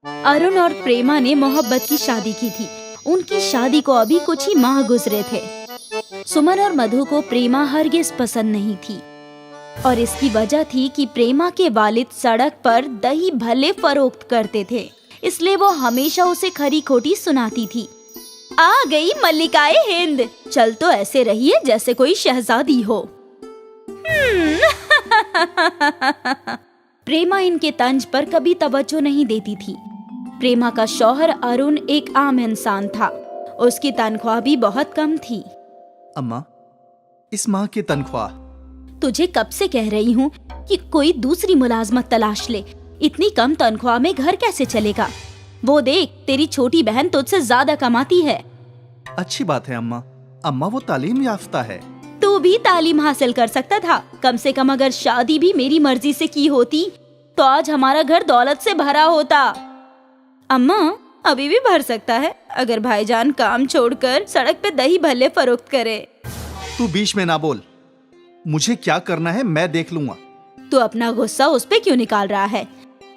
अरुण और प्रेमा ने मोहब्बत की शादी की थी। उनकी शादी को अभी कुछ ही माह गुजरे थे। सुमन और मधु को प्रेमा हरगिज पसंद नहीं थी और इसकी वजह थी कि प्रेमा के वालिद सड़क पर दही भल्ले फरोख्त करते थे, इसलिए वो हमेशा उसे खरी खोटी सुनाती थी। आ गई मल्लिकाए हिंद, चल तो ऐसे रहिए जैसे कोई शहजादी हो। प्रेमा इनके तंज पर कभी तवज्जो नहीं देती थी। प्रेमा का शौहर अरुण एक आम इंसान था। उसकी तनख्वाह भी बहुत कम थी। अम्मा, इस माह की तनख्वाह। तुझे कब से कह रही हूँ कि कोई दूसरी मुलाजमत तलाश ले। इतनी कम तनख्वाह में घर कैसे चलेगा? वो देख, तेरी छोटी बहन तुझसे ज्यादा कमाती है। अच्छी बात है अम्मा। अम्मा वो तालीम याफ्ता है। तू भी तालीम हासिल कर सकता था। कम से कम अगर शादी भी मेरी मर्जी से की होती तो आज हमारा घर दौलत से भरा होता। अम्मा, अभी भी भर सकता है अगर भाईजान काम छोड़कर सड़क पे दही भल्ले फरोख्त करे। तू बीच में ना बोल। मुझे क्या करना है मैं देख लूंगा। तू अपना गुस्सा उस पे क्यों निकाल रहा है?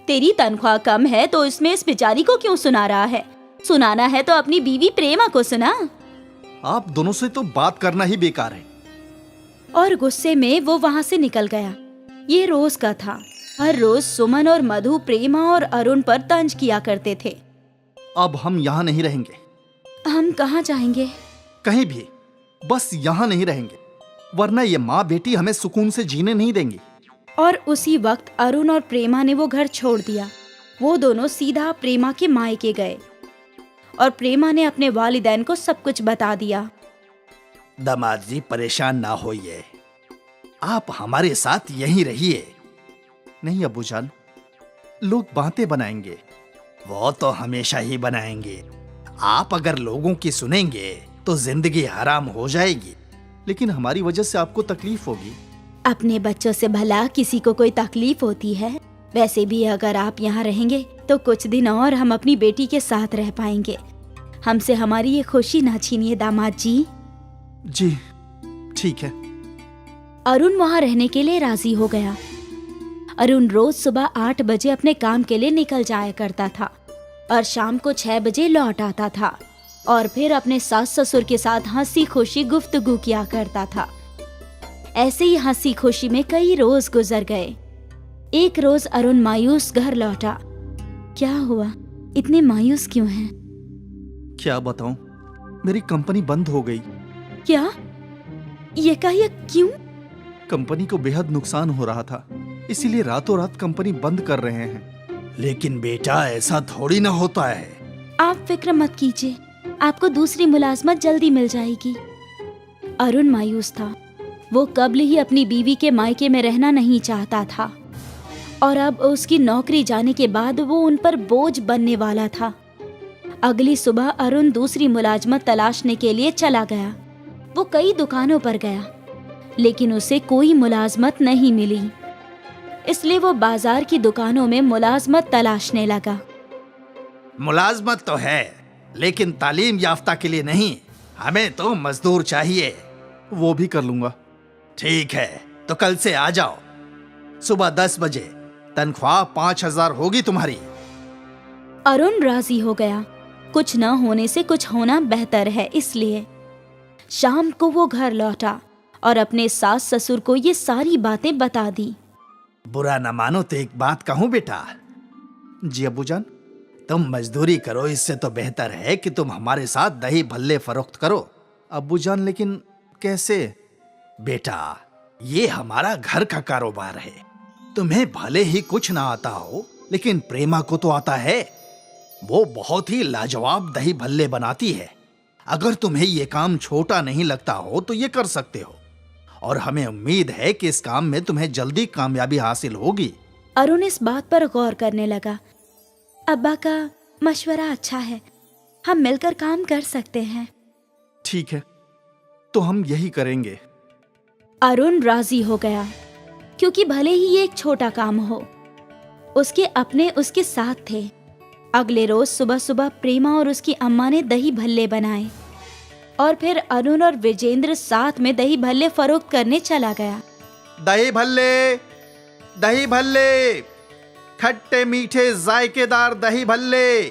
तेरी तनख्वाह कम है तो इसमें इस बेचारी को क्यों सुना रहा है? सुनाना है तो अपनी बीवी प्रेमा को सुना। आप दोनों से तो बात करना ही बेकार है। और गुस्से में वो वहाँ से निकल गया। ये रोज का था। हर रोज सुमन और मधु प्रेमा और अरुण पर तंज किया करते थे। अब हम यहाँ नहीं रहेंगे। हम कहाँ जाएंगे? कहीं भी, बस यहाँ नहीं रहेंगे, वरना ये माँ बेटी हमें सुकून से जीने नहीं देंगी। और उसी वक्त अरुण और प्रेमा ने वो घर छोड़ दिया। वो दोनों सीधा प्रेमा के मायके गए और प्रेमा ने अपने वालिदैन को सब कुछ बता दिया। दामाद जी, परेशान ना होइए, आप हमारे साथ यहीं रहिए। नहीं अब्बूजान, लोग बातें बनाएंगे। वो तो हमेशा ही बनाएंगे। आप अगर लोगों की सुनेंगे तो जिंदगी हराम हो जाएगी, लेकिन हमारी वजह से आपको तकलीफ होगी। अपने बच्चों से भला किसी को कोई तकलीफ होती है? वैसे भी अगर आप यहाँ रहेंगे तो कुछ दिन और हम अपनी बेटी के साथ रह पाएंगे। हमसे हमारी ये खुशी ना छीनिए दामाद जी। जी ठीक है। अरुण वहाँ रहने के लिए राजी हो गया। अरुण रोज सुबह 8 बजे अपने काम के लिए निकल जाया करता था और शाम को 6 बजे लौट आता था और फिर अपने सास ससुर के साथ हंसी खुशी गुफ्तगू किया करता था। ऐसे ही हंसी खुशी में कई रोज गुजर गए। एक रोज अरुण मायूस घर लौटा। क्या हुआ? इतने मायूस क्यों हैं? क्या बताऊं, मेरी कंपनी बंद हो गई। क्या? ये कहिए क्यों? कंपनी को बेहद नुकसान हो रहा था, इसीलिए रातों रात कंपनी बंद कर रहे हैं। लेकिन बेटा, ऐसा थोड़ी ना होता है। आप फिक्र मत कीजिए, आपको दूसरी मुलाजमत जल्दी मिल जाएगी। अरुण मायूस था। वो कब्ल ही अपनी बीवी के मायके में रहना नहीं चाहता था और अब उसकी नौकरी जाने के बाद वो उन पर बोझ बनने वाला था। अगली सुबह अरुण दूसरी मुलाजमत तलाशने के लिए चला गया। वो कई दुकानों पर गया, लेकिन उसे कोई मुलाजमत नहीं मिली। इसलिए वो बाजार की दुकानों में मुलाजमत तलाशने लगा। मुलाजमत तो है, लेकिन तालीम याफ्ता के लिए नहीं। हमें तो मजदूर चाहिए। वो भी कर लूंगा। ठीक है, तो कल से आ जाओ। सुबह 10 बजे तनख्वाह 5000 होगी तुम्हारी। अरुण राजी हो गया। कुछ न होने से कुछ होना बेहतर है, इसलिए शाम को वो घर लौटा और अपने सास ससुर को ये सारी बातें बता दी। बुरा न मानो तो एक बात कहूँ बेटा। जी अब्बूजान। तुम मजदूरी करो, इससे तो बेहतर है कि तुम हमारे साथ दही भल्ले फरोख्त करो। अब्बूजान, लेकिन कैसे? बेटा, ये हमारा घर का कारोबार है। तुम्हें भले ही कुछ ना आता हो, लेकिन प्रेमा को तो आता है। वो बहुत ही लाजवाब दही भल्ले बनाती है। अगर तुम्हें ये काम छोटा नहीं लगता हो तो ये कर सकते हो, और हमें उम्मीद है कि इस काम में तुम्हें जल्दी कामयाबी हासिल होगी। अरुण इस बात पर गौर करने लगा। अब्बा का मशवरा अच्छा है, हम मिलकर काम कर सकते हैं। ठीक है, तो हम यही करेंगे। अरुण राजी हो गया, क्योंकि भले ही ये एक छोटा काम हो, उसके अपने उसके साथ थे। अगले रोज सुबह सुबह प्रेमा और उसकी अम्मा ने दही भल्ले बनाए और फिर अरुण और विजेंद्र साथ में दही भल्ले फरोख्त करने चला गया। दही भल्ले, दही भल्ले। खट्टे मीठे जायकेदार दही भल्ले।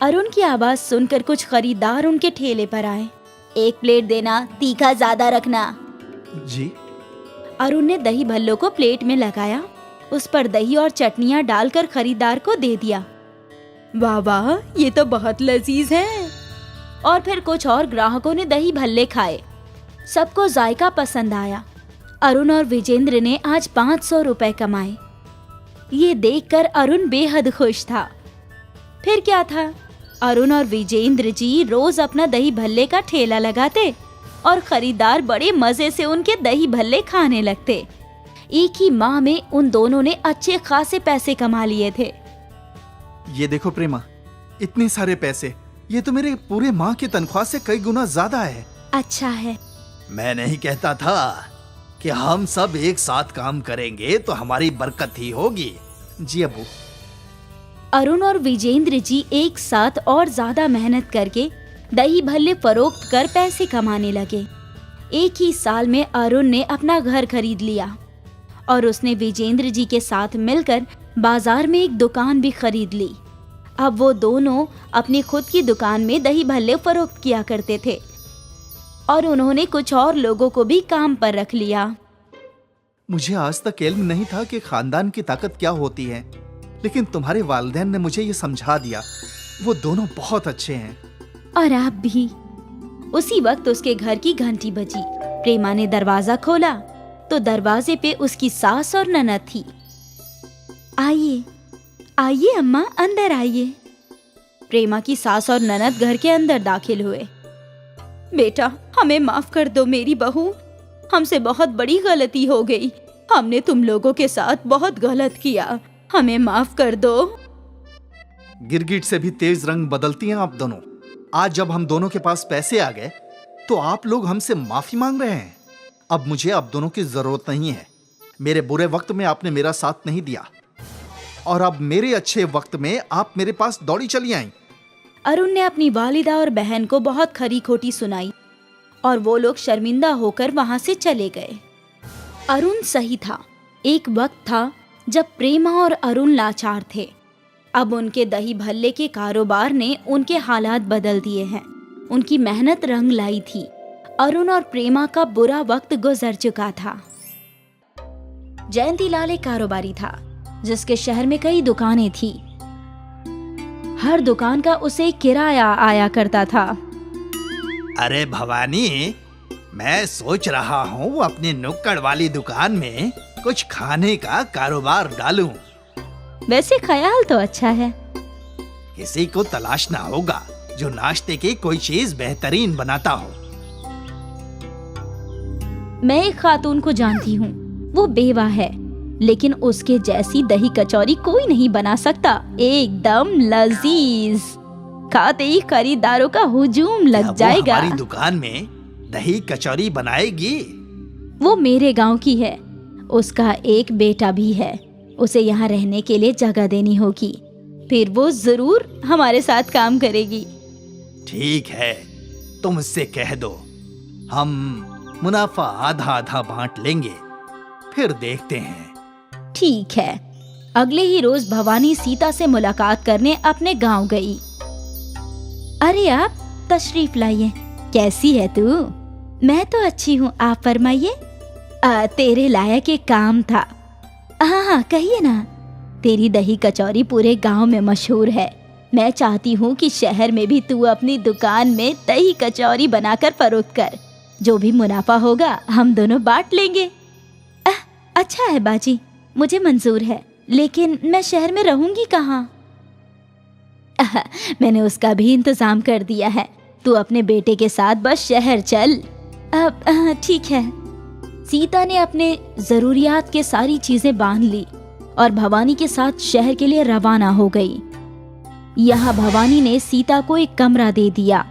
अरुण की आवाज सुनकर कुछ खरीदार उनके ठेले पर आए। एक प्लेट देना, तीखा ज्यादा रखना। जी। अरुण ने दही भल्लों को प्लेट में लगाया, उस पर दही और चटनियां डालकर खरीदार को दे दिया। वाह वाह, ये तो बहुत लजीज है। और फिर कुछ और ग्राहकों ने दही भल्ले खाए। सबको जायका पसंद आया। अरुण और विजेंद्र ने आज 500 रुपए कमाए। ये देखकर अरुण बेहद खुश था। फिर क्या था, अरुण और विजेंद्र जी रोज अपना दही भल्ले का ठेला लगाते और खरीदार बड़े मजे से उनके दही भल्ले खाने लगते। एक ही माह में उन दोनों ने अच्छे खासे पैसे कमा लिए थे। ये देखो प्रेमा, इतने सारे पैसे, ये तो मेरे पूरे माह की तनख्वाह से कई गुना ज्यादा है। अच्छा है। मैं नहीं कहता था कि हम सब एक साथ काम करेंगे तो हमारी बरकत ही होगी। जी अबू। अरुण और विजेंद्र जी एक साथ और ज्यादा मेहनत करके दही भल्ले फरोख्त कर पैसे कमाने लगे। एक ही साल में अरुण ने अपना घर खरीद लिया और उसने विजेंद्र जी के साथ मिलकर बाजार में एक दुकान भी खरीद ली। अब वो दोनों अपनी खुद की दुकान में दही भल्ले फरोख्त किया करते थे और उन्होंने कुछ और लोगों को भी काम पर रख लिया। मुझे आज तक इल्म नहीं था कि खानदान की ताकत क्या होती है, लेकिन तुम्हारे वालिदैन ने मुझे ये समझा दिया। वो दोनों बहुत अच्छे हैं। और आप भी। उसी वक्त उसके घर की घंटी बजी। प्रेमा ने दरवाजा खोला तो दरवाजे पे उसकी सास और ननद थी। आइए आइए अम्मा, अंदर आइए। प्रेमा की सास और ननद घर के अंदर दाखिल हुए। बेटा, हमें माफ कर दो मेरी बहू, हमसे बहुत बड़ी गलती हो गई। हमने तुम लोगों के साथ बहुत गलत किया, हमें माफ कर दो। गिरगिट से भी तेज रंग बदलती हैं आप दोनों। आज जब हम दोनों के पास पैसे आ गए तो आप लोग हमसे माफी मांग रहे हैं। अब मुझे आप दोनों की जरूरत नहीं है। मेरे बुरे वक्त में आपने मेरा साथ नहीं दिया और अब मेरे अच्छे वक्त में आप मेरे पास दौड़ी चली आई। अरुण ने अपनी वालिदा और बहन को बहुत खरी खोटी सुनाई और वो लोग शर्मिंदा होकर वहां से चले गए। अरुण सही था। एक वक्त था जब प्रेमा और अरुण लाचार थे। अब उनके दही भल्ले के कारोबार ने उनके हालात बदल दिए हैं। उनकी मेहनत रंग लाई थी। अरुण और प्रेमा का बुरा वक्त गुजर चुका था। जयंतीलाल एक कारोबारी था जिसके शहर में कई दुकानें थी। हर दुकान का उसे किराया आया करता था। अरे भवानी, मैं सोच रहा हूँ अपनी नुक्कड़ वाली दुकान में कुछ खाने का कारोबार डालूं। वैसे ख्याल तो अच्छा है। किसी को तलाशना होगा जो नाश्ते की कोई चीज बेहतरीन बनाता हो। मैं एक खातून को जानती हूँ, वो बेवा है, लेकिन उसके जैसी दही कचौरी कोई नहीं बना सकता। एकदम लजीज, खाते ही खरीदारों का हुजूम लग जाएगा। हमारी दुकान में दही कचौरी बनाएगी? वो मेरे गांव की है। उसका एक बेटा भी है। उसे यहाँ रहने के लिए जगह देनी होगी, फिर वो जरूर हमारे साथ काम करेगी। ठीक है, तुम उससे कह दो हम मुनाफा आधा आधा बांट लेंगे, फिर देखते हैं। ठीक है। अगले ही रोज भवानी सीता से मुलाकात करने अपने गांव गई। अरे आप तशरीफ लाइए। कैसी है तू? मैं तो अच्छी हूँ, आप फरमाइए। तेरे लायक एक काम था। हाँ हाँ कहिए ना। तेरी दही कचौरी पूरे गांव में मशहूर है। मैं चाहती हूँ कि शहर में भी तू अपनी दुकान में दही कचौरी बनाकर फरोख्त कर। जो भी मुनाफा होगा हम दोनों बांट लेंगे। अच्छा है बाजी, मुझे मंजूर है, लेकिन मैं शहर में रहूंगी कहाँ? मैंने उसका भी इंतजाम कर दिया है। तू अपने बेटे के साथ बस शहर चल। अब ठीक है। सीता ने अपने जरूरियात के सारी चीजें बांध ली और भवानी के साथ शहर के लिए रवाना हो गई। यहाँ भवानी ने सीता को एक कमरा दे दिया।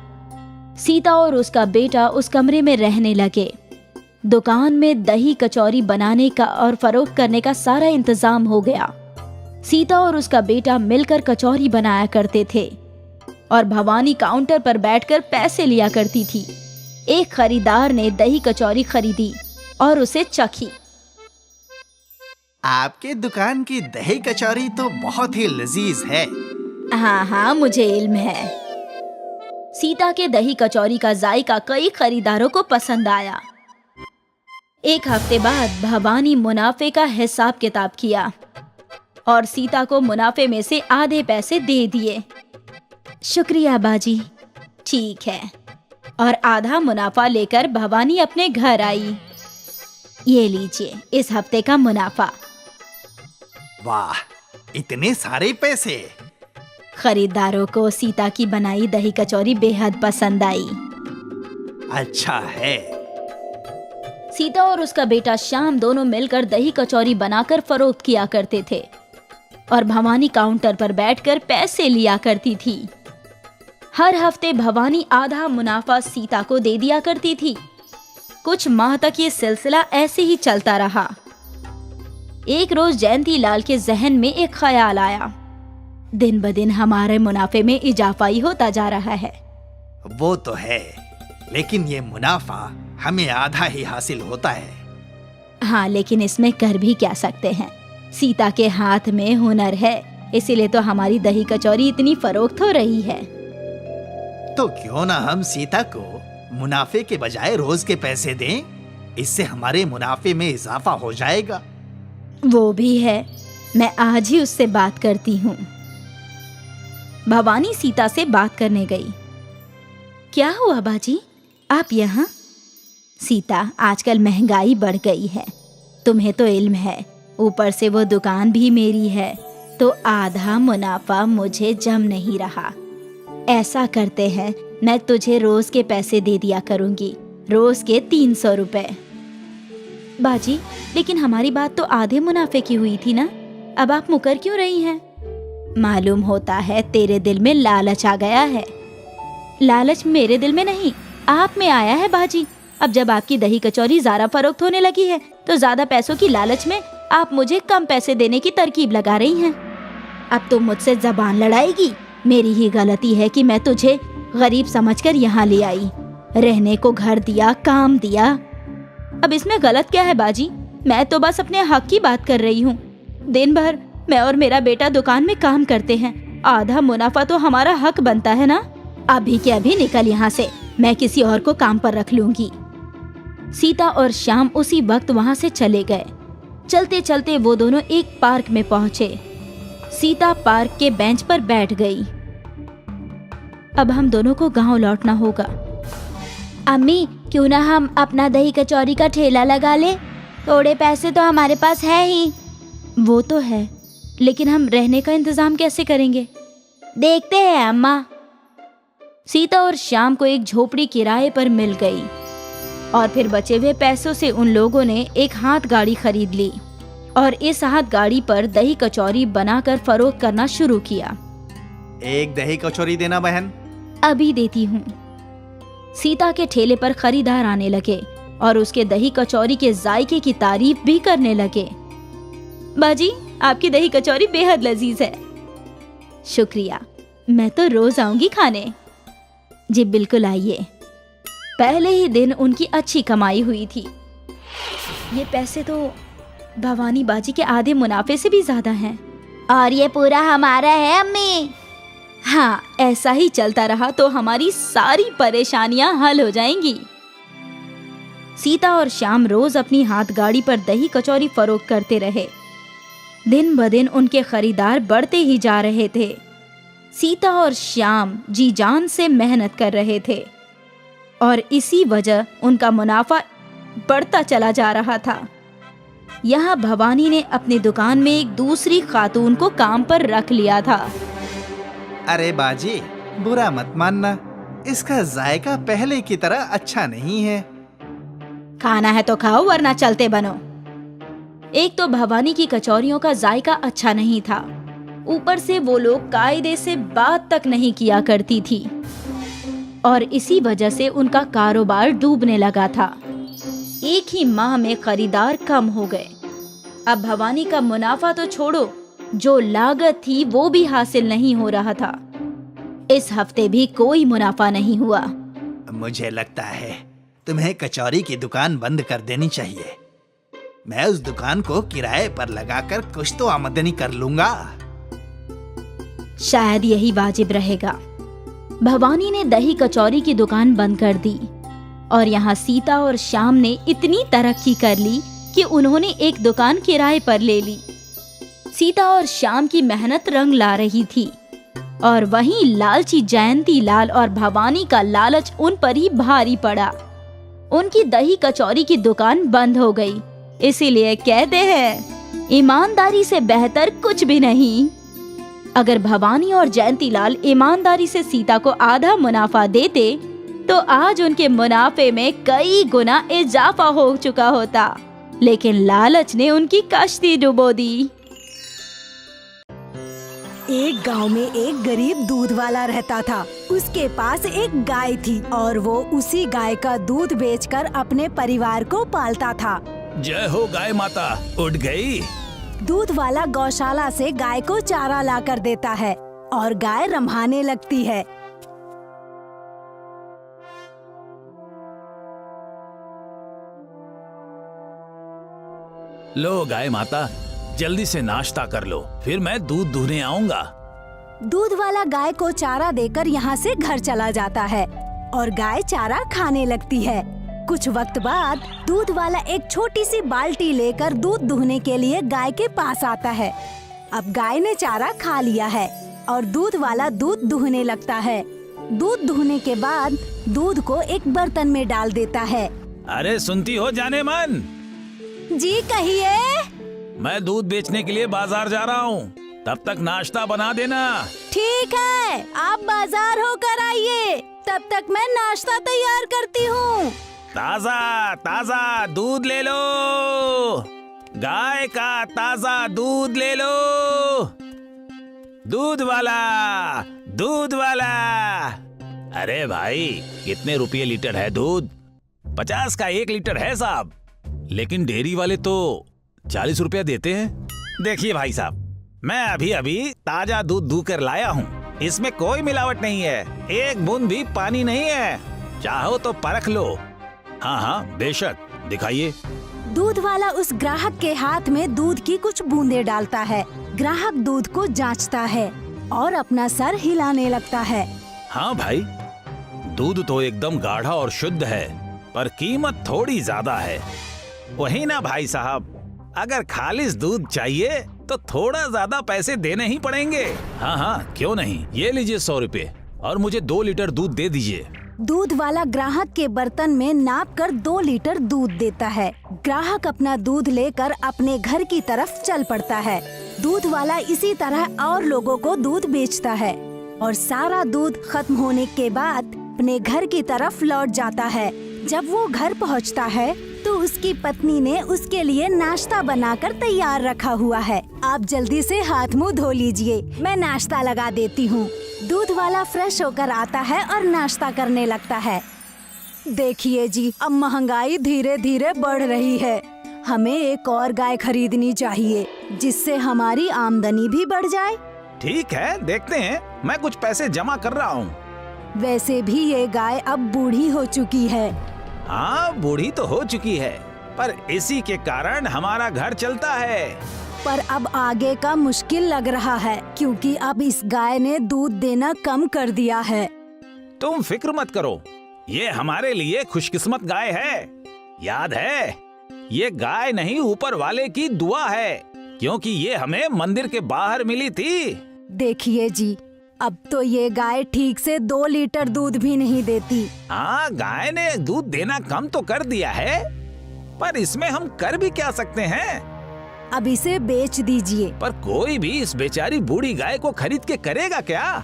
सीता और उसका बेटा उस कमरे में रहने लगे। दुकान में दही कचौरी बनाने का और फरोख्त करने का सारा इंतजाम हो गया। सीता और उसका बेटा मिलकर कचौरी बनाया करते थे और भवानी काउंटर पर बैठकर पैसे लिया करती थी। एक खरीदार ने दही कचौरी खरीदी और उसे चखी। आपके दुकान की दही कचौरी तो बहुत ही लजीज है। हाँ हाँ, मुझे इल्म है। सीता के दही कचौरी का जायका कई खरीदारों को पसंद आया। एक हफ्ते बाद भवानी मुनाफे का हिसाब किताब किया और सीता को मुनाफे में से आधे पैसे दे दिए। शुक्रिया बाजी। ठीक है। और आधा मुनाफा लेकर भवानी अपने घर आई। ये लीजिए इस हफ्ते का मुनाफा। वाह, इतने सारे पैसे! खरीदारों को सीता की बनाई दही कचौरी बेहद पसंद आई। अच्छा है। सीता और उसका बेटा श्याम दोनों मिलकर दही कचौरी बनाकर फरोख्त किया करते थे और भवानी काउंटर पर बैठकर पैसे लिया करती थी। हर हफ्ते भवानी आधा मुनाफा सीता को दे दिया करती थी। कुछ माह तक ये सिलसिला ऐसे ही चलता रहा। एक रोज जयंती लाल के जहन में एक ख्याल आया। दिन ब दिन हमारे मुनाफे में इजाफा ही होता जा रहा है। वो तो है, लेकिन ये मुनाफा हमें आधा ही हासिल होता है। हाँ, लेकिन इसमें कर भी क्या सकते हैं। सीता के हाथ में हुनर है, इसीलिए तो हमारी दही कचौरी इतनी फरोख्त हो रही है। तो क्यों ना हम सीता को मुनाफे के बजाय रोज के पैसे दें? इससे हमारे मुनाफे में इजाफा हो जाएगा। वो भी है, मैं आज ही उससे बात करती हूँ। भवानी सीता से बात करने गई। क्या हुआ बाजी, आप यहाँ? सीता, आजकल महंगाई बढ़ गई है, तुम्हें तो इल्म है। ऊपर से वो दुकान भी मेरी है, तो आधा मुनाफा मुझे जम नहीं रहा। ऐसा करते हैं, मैं तुझे रोज के पैसे दे दिया करूंगी, रोज के 300 रुपए। बाजी, लेकिन हमारी बात तो आधे मुनाफे की हुई थी ना, अब आप मुकर क्यों रही हैं? मालूम होता है तेरे दिल में लालच आ गया है। लालच मेरे दिल में नहीं, आप में आया है बाजी। अब जब आपकी दही कचौरी ज़्यादा फरोख्त होने लगी है, तो ज्यादा पैसों की लालच में आप मुझे कम पैसे देने की तरकीब लगा रही हैं। अब तुम मुझसे जबान लड़ाएगी। मेरी ही गलती है कि मैं तुझे गरीब समझकर यहाँ ले आई, रहने को घर दिया, काम दिया। अब इसमें गलत क्या है बाजी? मैं तो बस अपने हक की बात कर रही हूँ। दिन भर मैं और मेरा बेटा दुकान में काम करते हैं, आधा मुनाफा तो हमारा हक बनता है ना। अभी के अभी निकल यहाँ से, मैं किसी और को काम पर रख लूंगी। सीता और श्याम उसी वक्त वहाँ से चले गए। चलते चलते वो दोनों एक पार्क में पहुँचे। सीता पार्क के बेंच पर बैठ गई। अब हम दोनों को गांव लौटना होगा। अम्मी, क्यों ना हम अपना दही कचौरी का ठेला लगा ले? थोड़े पैसे तो हमारे पास है ही। वो तो है, लेकिन हम रहने का इंतजाम कैसे करेंगे? देखते हैं अम्मा। सीता और श्याम को एक झोपड़ी किराए पर मिल गई और फिर बचे हुए पैसों से उन लोगों ने एक हाथ गाड़ी खरीद ली और इस हाथ गाड़ी पर दही कचौरी बनाकर फरोख्त करना शुरू किया। एक दही कचौरी देना बहन। अभी देती हूँ। सीता के ठेले पर खरीदार आने लगे और उसके दही कचौरी के जायके की तारीफ भी करने लगे। बाजी, आपकी दही कचौरी बेहद लजीज है। शुक्रिया, मैं तो रोज आऊंगी खाने। जी बिल्कुल, आइए। पहले ही दिन उनकी अच्छी कमाई हुई थी। ये पैसे तो भवानी बाजी के आधे मुनाफे से भी ज्यादा हैं। और ये पूरा हमारा है अम्मी। हाँ, ऐसा ही चलता रहा तो हमारी सारी परेशानियां हल हो जाएंगी। सीता और श्याम रोज अपनी हाथ गाड़ी पर दही कचौरी फरोख्त करते रहे। दिन ब दिन उनके खरीदार बढ़ते ही जा रहे थे। सीता और श्याम जी जान से मेहनत कर रहे थे और इसी वजह उनका मुनाफा बढ़ता चला जा रहा था। यहाँ भवानी ने अपनी दुकान में एक दूसरी खातून को काम पर रख लिया था। अरे बाजी, बुरा मत मानना, इसका जायका पहले की तरह अच्छा नहीं है। खाना है तो खाओ, वरना चलते बनो। एक तो भवानी की कचौरियों का जायका अच्छा नहीं था, ऊपर से वो लोग कायदे से बात तक नहीं किया करती थी और इसी वजह से उनका कारोबार डूबने लगा था। एक ही माह में खरीदार कम हो गए। अब भवानी का मुनाफा तो छोड़ो, जो लागत थी वो भी हासिल नहीं हो रहा था। इस हफ्ते भी कोई मुनाफा नहीं हुआ। मुझे लगता है तुम्हें कचौरी की दुकान बंद कर देनी चाहिए। मैं उस दुकान को किराए पर लगाकर कुछ तो आमदनी कर लूंगा। शायद यही वाजिब रहेगा। भवानी ने दही कचौरी की दुकान बंद कर दी और यहाँ सीता और श्याम ने इतनी तरक्की कर ली कि उन्होंने एक दुकान किराए पर ले ली। सीता और श्याम की मेहनत रंग ला रही थी और वहीं लालची जयंती लाल और भवानी का लालच उन पर ही भारी पड़ा। उनकी दही कचौरी की दुकान बंद हो गई। इसीलिए कहते हैं, ईमानदारी से बेहतर कुछ भी नहीं। अगर भवानी और जयंती लाल ईमानदारी से सीता को आधा मुनाफा देते तो आज उनके मुनाफे में कई गुना इजाफा हो चुका होता, लेकिन लालच ने उनकी कश्ती डुबो दी। एक गांव में एक गरीब दूध वाला रहता था। उसके पास एक गाय थी और वो उसी गाय का दूध बेचकर अपने परिवार को पालता था। जय हो गाय माता, उठ गई। दूध वाला गौशाला से गाय को चारा लाकर देता है और गाय रम्हाने लगती है। लो गाय माता, जल्दी से नाश्ता कर लो, फिर मैं दूध दूहने आऊंगा। दूध वाला गाय को चारा देकर यहाँ से घर चला जाता है और गाय चारा खाने लगती है। कुछ वक्त बाद दूध वाला एक छोटी सी बाल्टी लेकर दूध दूहने के लिए गाय के पास आता है। अब गाय ने चारा खा लिया है और दूध वाला दूध दूहने लगता है। दूध दूहने के बाद दूध को एक बर्तन में डाल देता है। अरे सुनती हो जाने मन? जी कहिए। मैं दूध बेचने के लिए बाजार जा रहा हूँ, तब तक नाश्ता बना देना। ठीक है, आप बाजार होकर आइए, तब तक मैं नाश्ता तैयार करती हूँ। ताजा ताजा दूध ले लो, गाय का ताजा दूध ले लो। दूध वाला, दूध वाला। अरे भाई, कितने रुपये लीटर है दूध? 50 का 1 लीटर है साहब, लेकिन डेयरी वाले तो 40 रुपया देते हैं। देखिए भाई साहब, मैं अभी अभी ताजा दूध दूह कर लाया हूँ। इसमें कोई मिलावट नहीं है, एक बूंद भी पानी नहीं है। चाहो तो परख लो। हाँ हाँ बेशक, दिखाइए। दूध वाला उस ग्राहक के हाथ में दूध की कुछ बूंदें डालता है। ग्राहक दूध को जांचता है और अपना सर हिलाने लगता है। हाँ भाई, दूध तो एकदम गाढ़ा और शुद्ध है, पर कीमत थोड़ी ज्यादा है। वही ना भाई साहब, अगर खालिस दूध चाहिए तो थोड़ा ज्यादा पैसे देने ही पड़ेंगे। हाँ हाँ क्यों नहीं, ये लीजिए 100 रुपए और मुझे 2 लीटर दूध दे दीजिए। दूध वाला ग्राहक के बर्तन में नाप कर 2 लीटर दूध देता है। ग्राहक अपना दूध लेकर अपने घर की तरफ चल पड़ता है। दूध वाला इसी तरह और लोगों को दूध बेचता है और सारा दूध खत्म होने के बाद अपने घर की तरफ लौट जाता है। जब वो घर पहुंचता है तो उसकी पत्नी ने उसके लिए नाश्ता बनाकर तैयार रखा हुआ है। आप जल्दी से हाथ मुंह धो लीजिए, मैं नाश्ता लगा देती हूँ। दूध वाला फ्रेश होकर आता है और नाश्ता करने लगता है। देखिए जी, अब महंगाई धीरे धीरे बढ़ रही है। हमें एक और गाय खरीदनी चाहिए जिससे हमारी आमदनी भी बढ़ जाए। ठीक है, देखते हैं, मैं कुछ पैसे जमा कर रहा हूँ। वैसे भी ये गाय अब बूढ़ी हो चुकी है। हाँ, बूढ़ी तो हो चुकी है, पर इसी के कारण हमारा घर चलता है। पर अब आगे का मुश्किल लग रहा है क्योंकि अब इस गाय ने दूध देना कम कर दिया है। तुम फिक्र मत करो, ये हमारे लिए खुशकिस्मत गाय है। याद है, ये गाय नहीं ऊपर वाले की दुआ है, क्योंकि ये हमें मंदिर के बाहर मिली थी। देखिए जी, अब तो ये गाय ठीक से 2 लीटर दूध भी नहीं देती। हाँ, गाय ने दूध देना कम तो कर दिया है, पर इसमें हम कर भी क्या सकते हैं। अब इसे बेच दीजिए। पर कोई भी इस बेचारी बूढ़ी गाय को खरीद के करेगा क्या?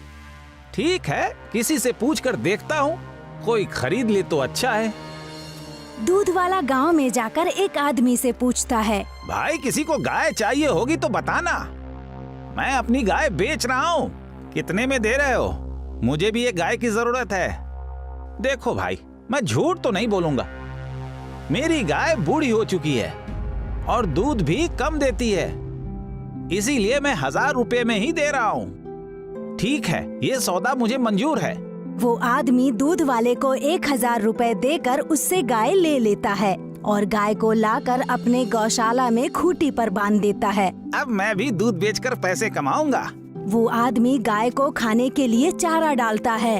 ठीक है, किसी से पूछ कर देखता हूँ, कोई खरीद ले तो अच्छा है। दूध वाला गांव में जाकर एक आदमी से पूछता है, भाई किसी को गाय चाहिए होगी तो बताना, मैं अपनी गाय बेच रहा हूँ, कितने में दे रहे हो? मुझे भी एक गाय की जरूरत है। देखो भाई, मैं झूठ तो नहीं बोलूंगा, मेरी गाय बूढ़ी हो चुकी है और दूध भी कम देती है, इसीलिए मैं 1000 रुपए में ही दे रहा हूँ। ठीक है, ये सौदा मुझे मंजूर है। वो आदमी दूध वाले को 1000 रुपए देकर उससे गाय ले लेता है और गाय को लाकर अपने गौशाला में खूंटी पर बांध देता है। अब मैं भी दूध बेचकर पैसे कमाऊंगा। वो आदमी गाय को खाने के लिए चारा डालता है।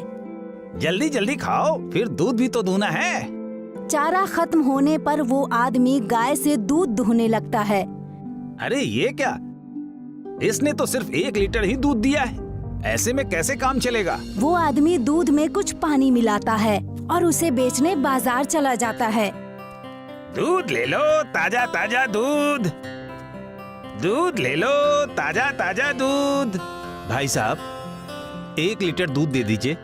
जल्दी जल्दी खाओ, फिर दूध भी तो दूना है। चारा खत्म होने पर वो आदमी गाय से दूध दूहने लगता है। अरे ये क्या, इसने तो सिर्फ 1 लीटर ही दूध दिया है, ऐसे में कैसे काम चलेगा। वो आदमी दूध में कुछ पानी मिलाता है और उसे बेचने बाजार चला जाता है। दूध ले लो, ताजा ताजा दूध। दूध ले लो, ताजा ताजा दूध। भाई साहब 1 लीटर दूध दे दीजिए।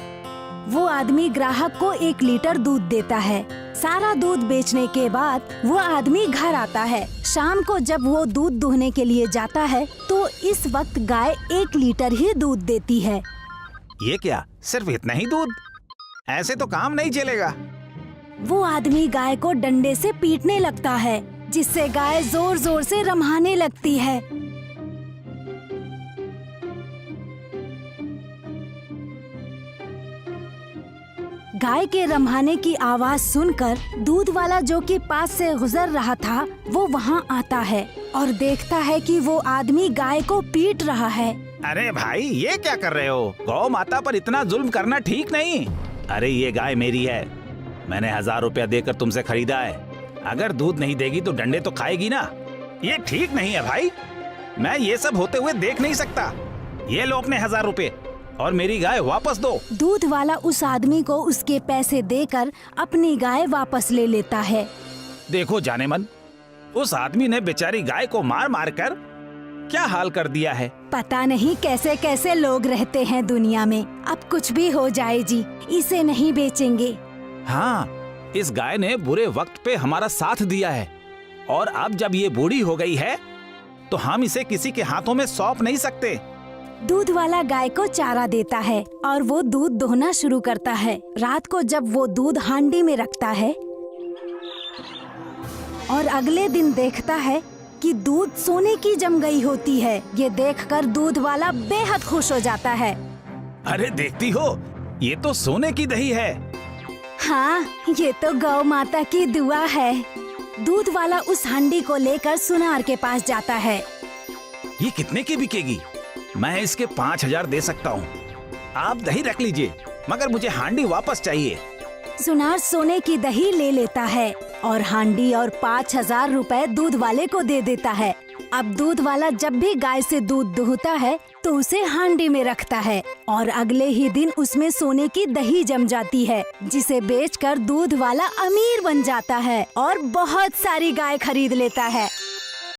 वो आदमी ग्राहक को 1 लीटर दूध देता है। सारा दूध बेचने के बाद वो आदमी घर आता है। शाम को जब वो दूध दूहने के लिए जाता है तो इस वक्त गाय 1 लीटर ही दूध देती है। ये क्या, सिर्फ इतना ही दूध? ऐसे तो काम नहीं चलेगा। वो आदमी गाय को डंडे से पीटने लगता है, जिससे गाय जोर जोर से रम्हाने लगती है। गाय के रम्हाने की आवाज सुनकर दूध वाला जो कि पास से गुजर रहा था वो वहाँ आता है और देखता है कि वो आदमी गाय को पीट रहा है। अरे भाई ये क्या कर रहे हो? गौ माता पर इतना जुल्म करना ठीक नहीं। अरे ये गाय मेरी है, मैंने 1000 रुपया देकर तुमसे खरीदा है। अगर दूध नहीं देगी तो डंडे तो खाएगी ना। ये ठीक नहीं है भाई, मैं ये सब होते हुए देख नहीं सकता। ये लो अपने 1000 रुपए और मेरी गाय वापस दो। दूध वाला उस आदमी को उसके पैसे देकर अपनी गाय वापस ले लेता है। देखो जाने मन, उस आदमी ने बेचारी गाय को मार मार कर क्या हाल कर दिया है। पता नहीं कैसे कैसे लोग रहते हैं दुनिया में। अब कुछ भी हो जाए जी, इसे नहीं बेचेंगे। हाँ, इस गाय ने बुरे वक्त पे हमारा साथ दिया है और अब जब ये बूढ़ी हो गई है तो हम इसे किसी के हाथों में सौंप नहीं सकते। दूध वाला गाय को चारा देता है और वो दूध दोहना शुरू करता है। रात को जब वो दूध हांडी में रखता है और अगले दिन देखता है कि दूध सोने की जम गई होती है। ये देखकर दूध वाला बेहद खुश हो जाता है। अरे देखती हो, ये तो सोने की दही है। हाँ, ये तो गौ माता की दुआ है। दूध वाला उस हांडी को लेकर सुनार के पास जाता है। ये कितने की बिकेगी? मैं इसके 5000 दे सकता हूँ। आप दही रख लीजिए, मगर मुझे हांडी वापस चाहिए। सुनार सोने की दही ले लेता है और हांडी और 5000 रुपए दूध वाले को दे देता है। अब दूध वाला जब भी गाय से दूध दुहता है तो उसे हांडी में रखता है और अगले ही दिन उसमें सोने की दही जम जाती है, जिसे बेचकर दूध वाला अमीर बन जाता है और बहुत सारी गाय खरीद लेता है।